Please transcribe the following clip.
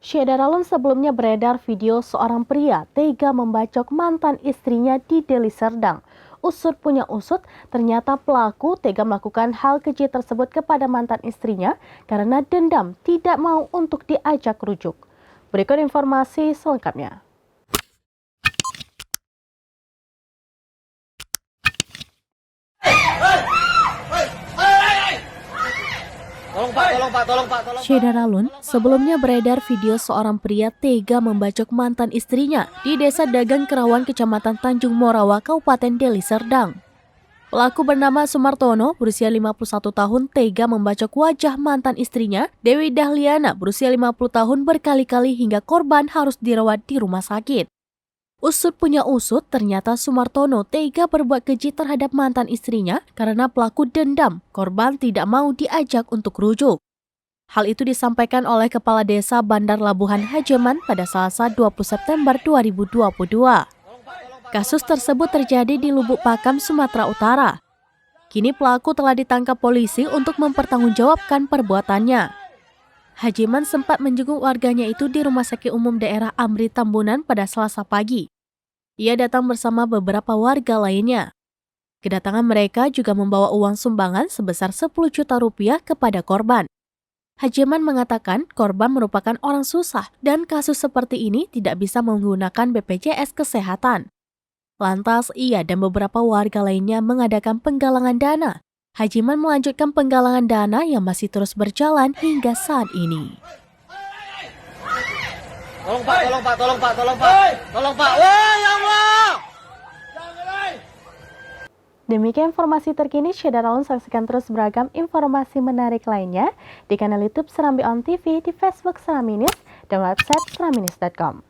Syederalun sebelumnya beredar video seorang pria tega membacok mantan istrinya di Deli Serdang. Usut punya usut, ternyata pelaku tega melakukan hal keji tersebut kepada mantan istrinya karena dendam tidak mau untuk diajak rujuk. Berikut informasi selengkapnya. Tolong Pak. Syederalun sebelumnya beredar video seorang pria tega membacok mantan istrinya di Desa Dagang Kerawan, Kecamatan Tanjung Morawa, Kabupaten Deli Serdang. Pelaku bernama Sumartono, berusia 51 tahun, tega membacok wajah mantan istrinya, Dewi Dahliana, berusia 50 tahun, berkali-kali hingga korban harus dirawat di rumah sakit. Usut punya usut, ternyata Sumartono tega berbuat keji terhadap mantan istrinya karena pelaku dendam, korban tidak mau diajak untuk rujuk. Hal itu disampaikan oleh Kepala Desa Bandar Labuhan Hajeman pada Selasa 20 September 2022. Kasus tersebut terjadi di Lubuk Pakam, Sumatera Utara. Kini pelaku telah ditangkap polisi untuk mempertanggungjawabkan perbuatannya. Hajiman sempat menjenguk warganya itu di Rumah Sakit Umum Daerah Amri Tambunan pada Selasa pagi. Ia datang bersama beberapa warga lainnya. Kedatangan mereka juga membawa uang sumbangan sebesar 10 juta rupiah kepada korban. Hajiman mengatakan korban merupakan orang susah dan kasus seperti ini tidak bisa menggunakan BPJS Kesehatan. Lantas ia dan beberapa warga lainnya mengadakan penggalangan dana. Hajiman melanjutkan penggalangan dana yang masih terus berjalan hingga saat ini. Tolong Pak. Wah, ya Allah! Demikian informasi terkini, Syederalun saksikan terus beragam informasi menarik lainnya di kanal YouTube Serambi On TV, di Facebook Serambi News, dan website serambinus.com.